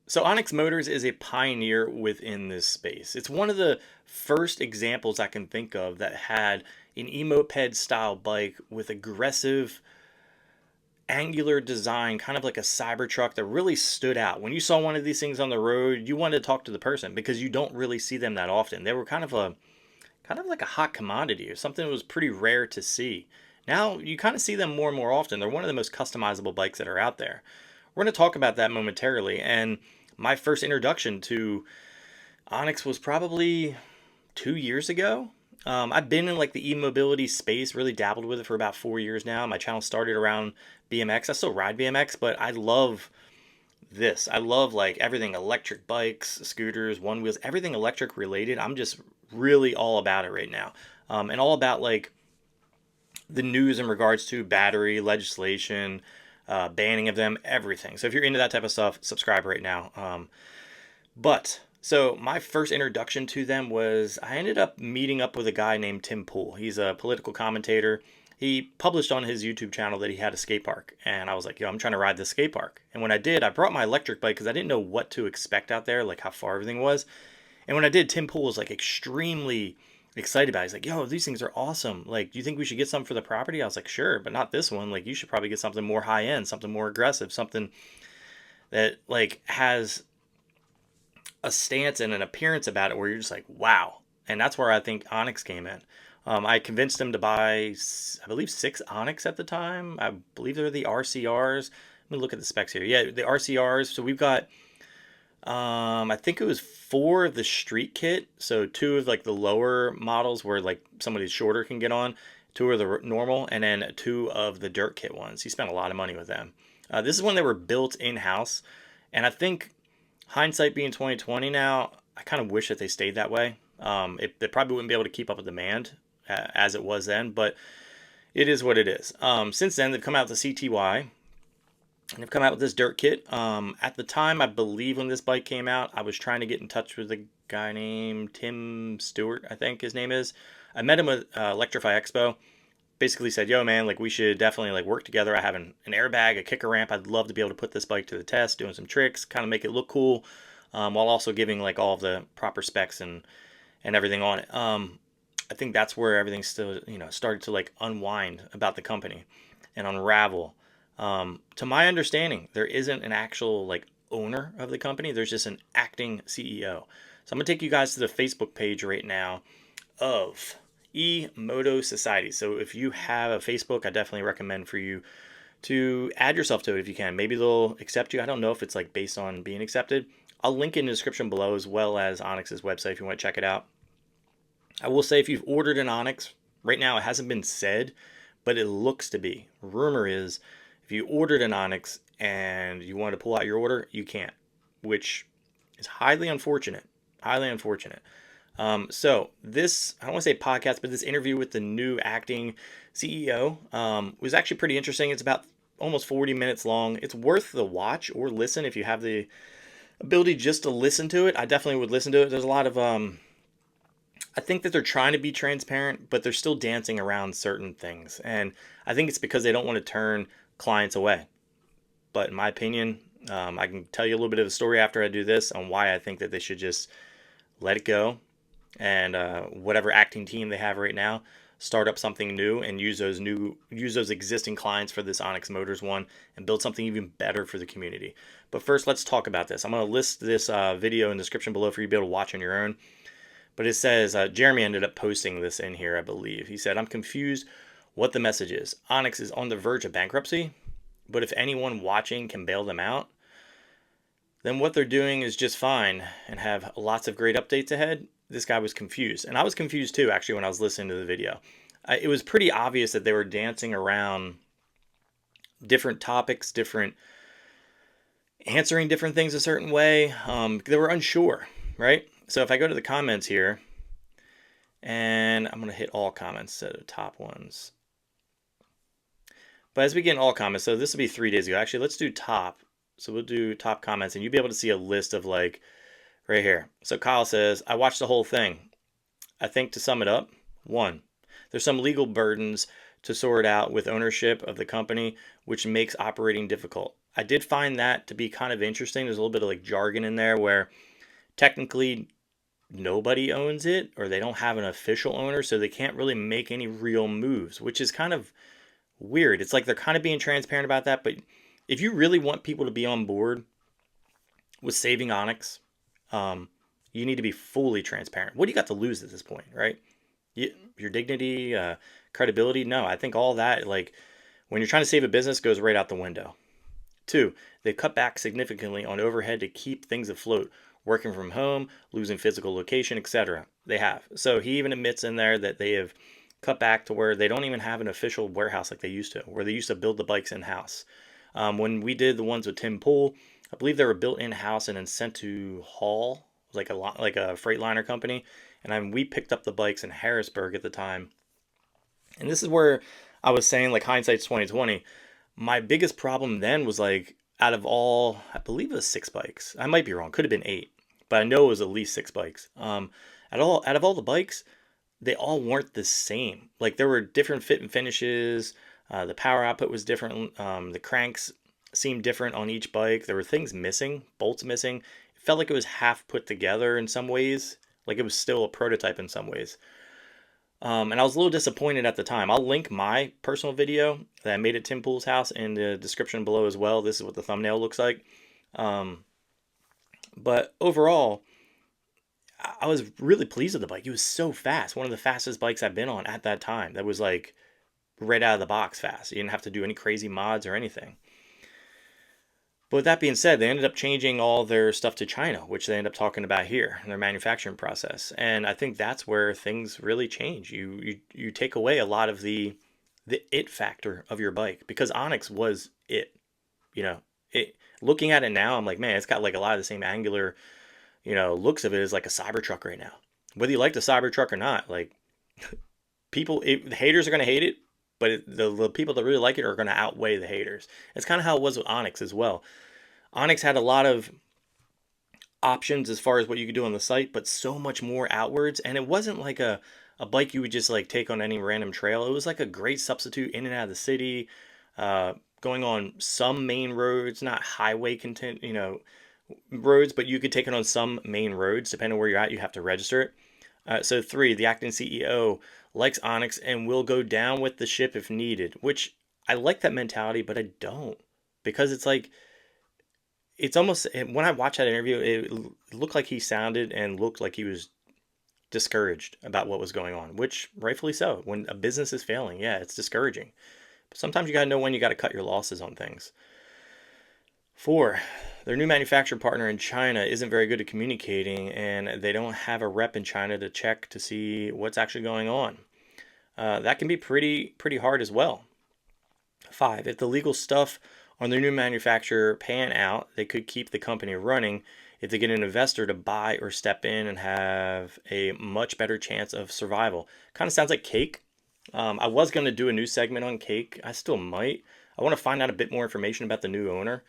So Onyx Motors is a pioneer within this space. It's one of the first examples I can think of that had an e-moped style bike with aggressive angular design, kind of like a Cybertruck that really stood out. When you saw one of these things on the road, you wanted to talk to the person because you don't really see them that often. They were kind of like a hot commodity or something that was pretty rare to see. Now you kind of see them more and more often. They're one of the most customizable bikes that are out there. We're going to talk about that momentarily. And my first introduction to Onyx was probably 2 years ago. I've been in like the e-mobility space, really dabbled with it for about 4 years now. My channel started around BMX. I still ride BMX, but I love this. I love like everything electric bikes, scooters, one wheels, everything electric related. I'm just really all about it right now. And all about like the news in regards to battery legislation, banning of them, everything. So if you're into that type of stuff, subscribe right now. But so my first introduction to them was I ended up meeting up with a guy named Tim Pool. He's a political commentator. He published on his YouTube channel that he had a skate park. And I was like, yo, I'm trying to ride this skate park. And when I did, I brought my electric bike because I didn't know what to expect out there, like how far everything was. And when I did, Tim Pool was like extremely excited about it. He's like, yo, these things are awesome. Like, do you think we should get some for the property? I was like, sure, but not this one. Like, you should probably get something more high end, something more aggressive, something that like has a stance and an appearance about it where you're just like, wow. And that's where I think Onyx came in. I convinced him to buy, I believe, 6 Onyx at the time. I believe they're the RCRs. Let me look at the specs here. Yeah, the RCRs. So we've got, I think it was 4 of the street kit. So 2 of like the lower models where like somebody shorter can get on. 2 are the normal, and then 2 of the dirt kit ones. He spent a lot of money with them. This is when they were built in-house. And I think hindsight being 2020 now, I kind of wish that they stayed that way. They probably wouldn't be able to keep up with demand as it was then, but it is what it is. Since then, they've come out with the CTY, and they've come out with this dirt kit. At the time, I believe when this bike came out, I was trying to get in touch with a guy named Tim Stewart, I think his name is. I met him at Electrify Expo. Basically said, yo, man, like we should definitely like work together. I have an airbag, a kicker ramp. I'd love to be able to put this bike to the test, doing some tricks, kind of make it look cool, while also giving like all of the proper specs and everything on it. I think that's where everything still, started to like unwind about the company and unravel. To my understanding, there isn't an actual like owner of the company. There's just an acting CEO. So I'm gonna take you guys to the Facebook page right now of E-Moto Society. So if you have a Facebook, I definitely recommend for you to add yourself to it if you can. Maybe they'll accept you. I don't know if it's like based on being accepted. I'll link in the description below as well as Onyx's website if you want to check it out. I will say if you've ordered an Onyx, right now it hasn't been said, but it looks to be. Rumor is if you ordered an Onyx and you want to pull out your order, you can't, which is highly unfortunate. Highly unfortunate. So this, I don't want to say podcast, but this interview with the new acting CEO was actually pretty interesting. It's about almost 40 minutes long. It's worth the watch or listen if you have the ability just to listen to it. I definitely would listen to it. There's a lot of, I think that they're trying to be transparent, but they're still dancing around certain things. And I think it's because they don't want to turn clients away. But in my opinion, I can tell you a little bit of a story after I do this on why I think that they should just let it go and whatever acting team they have right now, start up something new and use those existing clients for this Onyx Motors one and build something even better for the community. But first, let's talk about this. I'm going to list this video in the description below for you to be able to watch on your own. But it says, Jeremy ended up posting this in here, I believe. He said, I'm confused what the message is. Onyx is on the verge of bankruptcy, but if anyone watching can bail them out, then what they're doing is just fine and have lots of great updates ahead. This guy was confused. And I was confused too, actually, when I was listening to the video. It was pretty obvious that they were dancing around different topics, answering different things a certain way. They were unsure, right? So if I go to the comments here, and I'm going to hit all comments instead of top ones. But as we get in all comments, so this will be 3 days ago. Actually, let's do top. So we'll do top comments, and you'll be able to see a list of like right here. So Kyle says, I watched the whole thing. I think to sum it up, 1, there's some legal burdens to sort out with ownership of the company, which makes operating difficult. I did find that to be kind of interesting. There's a little bit of like jargon in there where technically nobody owns it or they don't have an official owner, so they can't really make any real moves, which is kind of weird. It's like they're kind of being transparent about that, but if you really want people to be on board with saving Onyx, um, you need to be fully transparent. What do you got to lose at this point, right? Your dignity, credibility? No, I think all that, like, when you're trying to save a business, goes right out the window. Two, they cut back significantly on overhead to keep things afloat, working from home, losing physical location, etc. They have. So he even admits in there that they have cut back to where they don't even have an official warehouse like they used to, where they used to build the bikes in house. When we did the ones with Tim Pool, I believe they were built in house and then sent to Hall, like a Freightliner company. And we picked up the bikes in Harrisburg at the time. And this is where I was saying, like, hindsight's 2020. My biggest problem then was like, out of all, I believe it was 6 bikes. I might be wrong. Could have been 8, but I know it was at least 6 bikes. Out of all the bikes, they all weren't the same. Like, there were different fit and finishes. The power output was different. The cranks seemed different on each bike. There were things missing, bolts missing. It felt like it was half put together in some ways. Like it was still a prototype in some ways. And I was a little disappointed at the time. I'll link my personal video that I made at Tim Pool's house in the description below as well. This is what the thumbnail looks like. Um, but overall, I was really pleased with the bike. It was so fast. One of the fastest bikes I've been on at that time. That was like right out of the box fast. You didn't have to do any crazy mods or anything. But with that being said, they ended up changing all their stuff to China, which they end up talking about here in their manufacturing process. And I think that's where things really change. You take away a lot of the it factor of your bike, because Onyx was it. You know, it, looking at it now, I'm like, man, it's got like a lot of the same angular, looks of it as like a Cybertruck right now. Whether you like the Cybertruck or not, like, the haters are going to hate it, but the people that really like it are going to outweigh the haters. It's kind of how it was with Onyx as well. Onyx had a lot of options as far as what you could do on the site, but so much more outwards. And it wasn't like a bike you would just like take on any random trail. It was like a great substitute in and out of the city, going on some main roads, not highway content, roads, but you could take it on some main roads. Depending on where you're at, you have to register it. So 3, the acting CEO likes Onyx and will go down with the ship if needed, which I like that mentality, but I don't, because it's like, it's almost, when I watched that interview, it looked like he sounded and looked like he was discouraged about what was going on, which rightfully so. When a business is failing, yeah, it's discouraging. But sometimes you got to know when you got to cut your losses on things. 4, their new manufacturer partner in China isn't very good at communicating, and they don't have a rep in China to check to see what's actually going on. That can be pretty hard as well. 5, if the legal stuff on their new manufacturer pan out, they could keep the company running if they get an investor to buy or step in and have a much better chance of survival. Kind of sounds like Cake. I was going to do a new segment on Cake. I still might. I want to find out a bit more information about the new owner.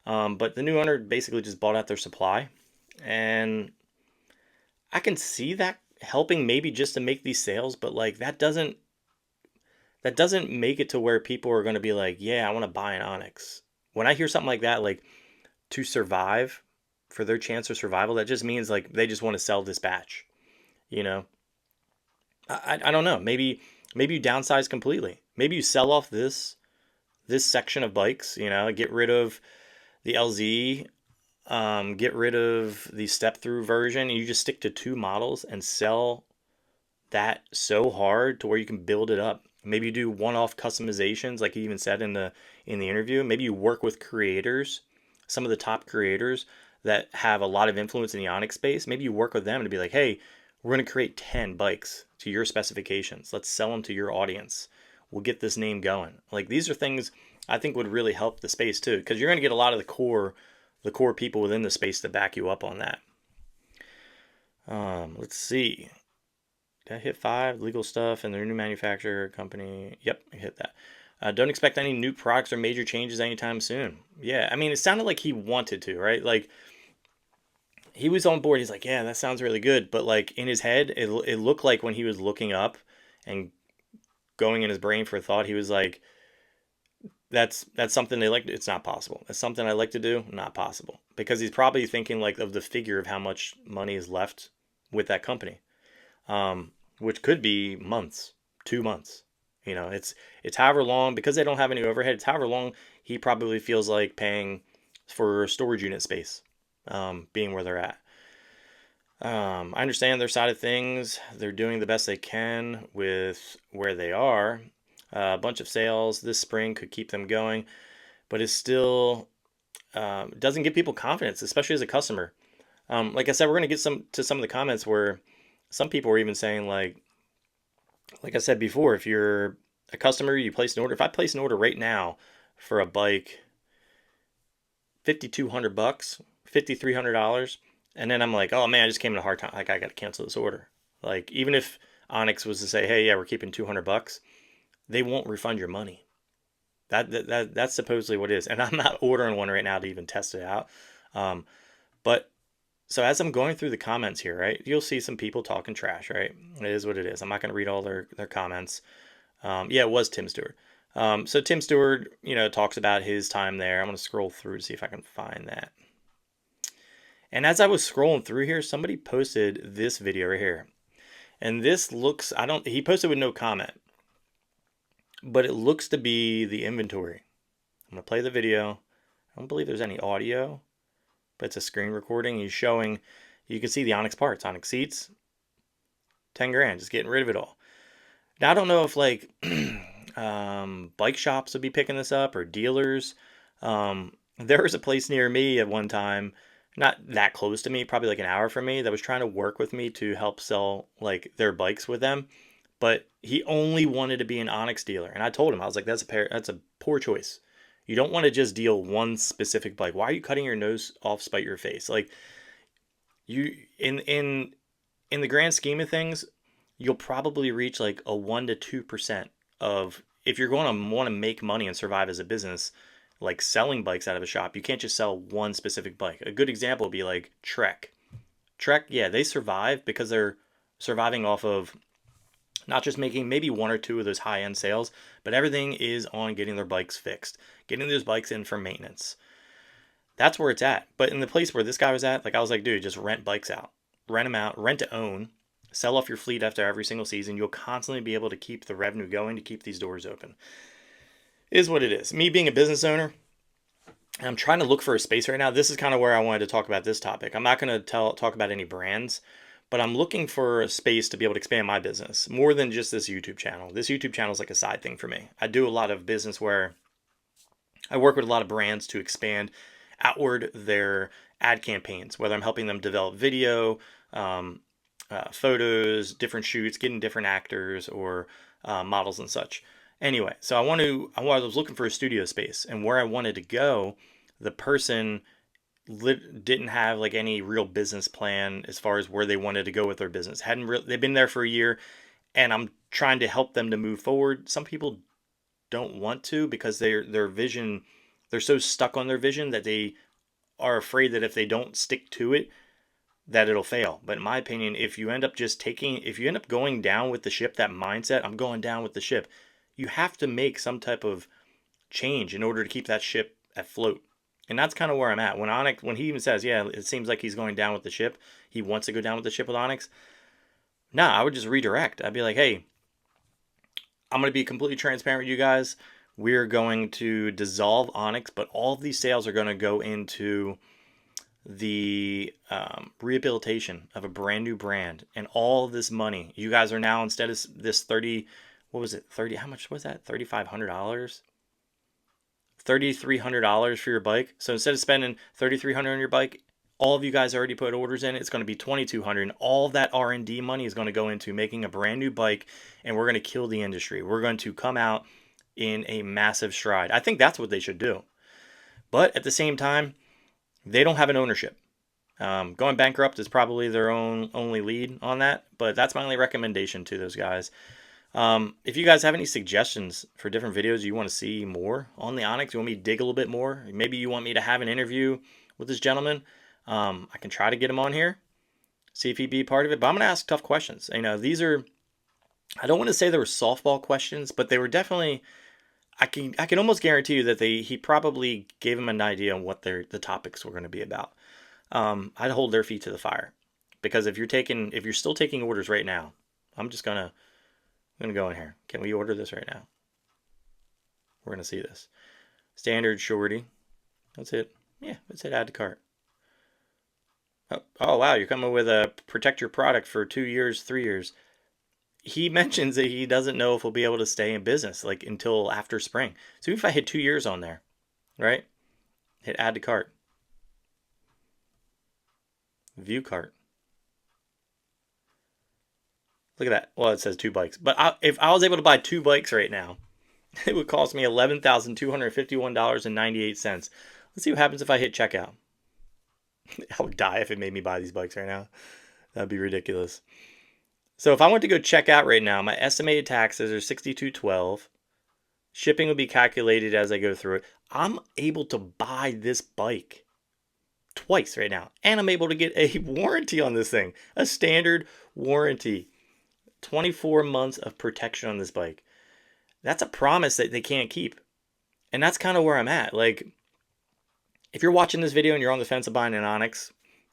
But the new owner basically just bought out their supply. And I can see that helping maybe just to make these sales, but like that doesn't make it to where people are going to be like, yeah, I want to buy an Onyx. When I hear something like that, like to survive, for their chance of survival, that just means like they just want to sell this batch. You know, I don't know. Maybe you downsize completely. Maybe you sell off this section of bikes. Get rid of the LZ, get rid of the step through version, and you just stick to 2 models and sell that so hard to where you can build it up. Maybe you do one-off customizations, like he even said in the interview. Maybe you work with creators, some of the top creators that have a lot of influence in the Onyx space. Maybe you work with them to be like, hey, we're going to create 10 bikes to your specifications. Let's sell them to your audience. We'll get this name going. Like, these are things I think would really help the space too, because you're going to get a lot of the core people within the space to back you up on that. Let's see. Did I hit 5? Legal stuff and their new manufacturer company. Yep, I hit that. Don't expect any new products or major changes anytime soon. Yeah, I mean, it sounded like he wanted to, right? Like, he was on board. He's like, yeah, that sounds really good. But like in his head, it looked like when he was looking up and going in his brain for thought, he was like, that's something they like. It's not possible. It's something I like to do. Not possible, because he's probably thinking like of the figure of how much money is left with that company, which could be months, 2 months. It's however long, because they don't have any overhead. It's however long he probably feels like paying for storage unit space, being where they're at. I understand their side of things. They're doing the best they can with where they are. A bunch of sales this spring could keep them going, but it still doesn't give people confidence, especially as a customer. Like I said, we're going to get some of the comments where some people were even saying like I said before, if you're a customer, you place an order. If I place an order right now for a bike, $5,200, $5,300, and then I'm like, oh man, I just came in a hard time. Like, I got to cancel this order. Like, even if Onyx was to say, hey, yeah, we're keeping $200, they won't refund your money. That's supposedly what it is. And I'm not ordering one right now to even test it out. But so as I'm going through the comments here, right, you'll see some people talking trash, right? It is what it is. I'm not going to read all their comments. Yeah, it was Tim Stewart. So Tim Stewart, talks about his time there. I'm going to scroll through to see if I can find that. And as I was scrolling through here, somebody posted this video right here. And this looks, he posted with no comment, but it looks to be the inventory. I'm going to play the video. I don't believe there's any audio, but it's a screen recording. He's showing, you can see the Onyx parts, Onyx seats, 10 grand, just getting rid of it all. Now, I don't know if like bike shops would be picking this up, or dealers. There was a place near me at one time, not that close to me, probably like an hour from me, that was trying to work with me to help sell like their bikes with them. But he only wanted to be an Onyx dealer. And I told him, I was like, that's a poor choice. You don't want to just deal one specific bike. Why are you cutting your nose off, spite your face? Like, you in the grand scheme of things, you'll probably reach like a 1 to 2% of, if you're going to want to make money and survive as a business, like selling bikes out of a shop. You can't just sell one specific bike. A good example would be like Trek. Trek, yeah, they survive because they're surviving off of not just making maybe 1 or 2 of those high-end sales, but everything is on getting their bikes fixed, getting those bikes in for maintenance. That's where it's at. But in the place where this guy was at, like, I was like, dude, just rent bikes out. Rent them out, rent to own, sell off your fleet after every single season. You'll constantly be able to keep the revenue going to keep these doors open. It is what it is. Me being a business owner, I'm trying to look for a space right now. This is kind of where I wanted to talk about this topic. I'm not going to talk about any brands, but I'm looking for a space to be able to expand my business more than just this YouTube channel. This YouTube channel is like a side thing for me. I do a lot of business where I work with a lot of brands to expand outward their ad campaigns, whether I'm helping them develop video, photos, different shoots, getting different actors or models and such. Anyway, so I was looking for a studio space, and where I wanted to go, the person didn't have like any real business plan as far as where they wanted to go with their business. They've been there for a year, and I'm trying to help them to move forward. Some people don't want to because their vision, they're so stuck on their vision that they are afraid that if they don't stick to it, that it'll fail. But in my opinion, if you end up going down with the ship, that mindset, I'm going down with the ship, you have to make some type of change in order to keep that ship afloat. And that's kind of where I'm at. When he even says, yeah, it seems like he's going down with the ship, he wants to go down with the ship with Onyx. Nah, I would just redirect. I'd be like, hey, I'm going to be completely transparent with you guys. We're going to dissolve Onyx, but all of these sales are going to go into the rehabilitation of a brand new brand. And all of this money, you guys are now, instead of this 30, what was it? 30, how much was that? $3,500? $3,300 for your bike. So instead of spending $3,300 on your bike, all of you guys already put orders in. It's going to be $2,200, and all of that R&D money is going to go into making a brand new bike, and we're going to kill the industry. We're going to come out in a massive stride. I think that's what they should do. But at the same time, they don't have an ownership. Going bankrupt is probably their only lead on that, but that's my only recommendation to those guys. If you guys have any suggestions for different videos you want to see more on the Onyx, you want me to dig a little bit more, maybe you want me to have an interview with this gentleman, I can try to get him on here, see if he'd be part of it. But I'm going to ask tough questions. These are, I don't want to say they were softball questions, but they were definitely, I can almost guarantee you that he probably gave him an idea on what the topics were going to be about. I'd hold their feet to the fire, because if you're still taking orders right now, I'm gonna go in here. Can we order this right now? We're gonna see this standard shorty. That's it. Yeah, let's hit add to cart. Oh wow, you're coming with a protect your product for 2 years, 3 years. He mentions that he doesn't know if we'll be able to stay in business like until after spring. So even if I hit 2 years on there, right? Hit add to cart. View cart. Look at that. Well, it says 2 bikes. But if I was able to buy 2 bikes right now, it would cost me $11,251.98. Let's see what happens if I hit checkout. I would die if it made me buy these bikes right now. That'd be ridiculous. So if I went to go check out right now, my estimated taxes are $62.12. Shipping would be calculated as I go through it. I'm able to buy this bike twice right now. And I'm able to get a warranty on this thing. A standard warranty. 24 months of protection on this bike. That's a promise that they can't keep. And that's kind of where I'm at. Like, if you're watching this video and you're on the fence of buying an Onyx,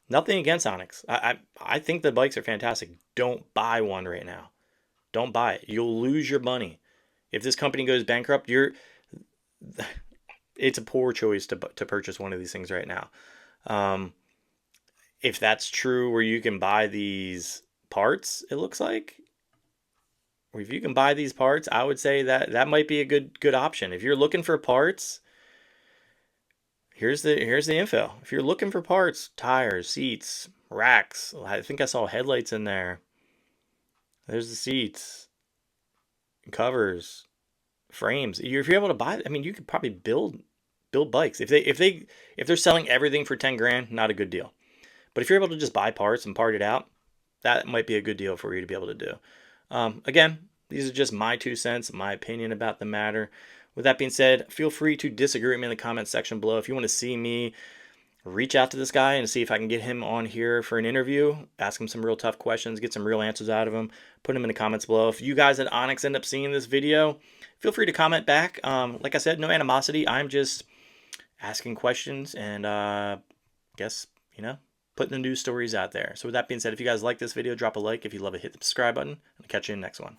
nothing against Onyx. I think the bikes are fantastic. Don't buy one right now. Don't buy it. You'll lose your money. If this company goes bankrupt, it's a poor choice to purchase one of these things right now. If that's true, where you can buy these parts, it looks like, or if you can buy these parts, I would say that might be a good option. If you're looking for parts, here's the info. If you're looking for parts, tires, seats, racks, I think I saw headlights in there. There's the seats, covers, frames. If you're able to buy, I mean, you could probably build bikes. If they're selling everything for 10 grand, not a good deal. But if you're able to just buy parts and part it out, that might be a good deal for you to be able to do. Again, these are just my 2 cents, my opinion about the matter. With that being said, feel free to disagree with me in the comment section below. If you want to see me reach out to this guy and see if I can get him on here for an interview, ask him some real tough questions, get some real answers out of him, put them in the comments below. If you guys at Onyx end up seeing this video, feel free to comment back. Like I said, no animosity. I'm just asking questions and guess, putting the news stories out there. So with that being said, if you guys like this video, drop a like. If you love it, hit the subscribe button. I'll catch you in the next one.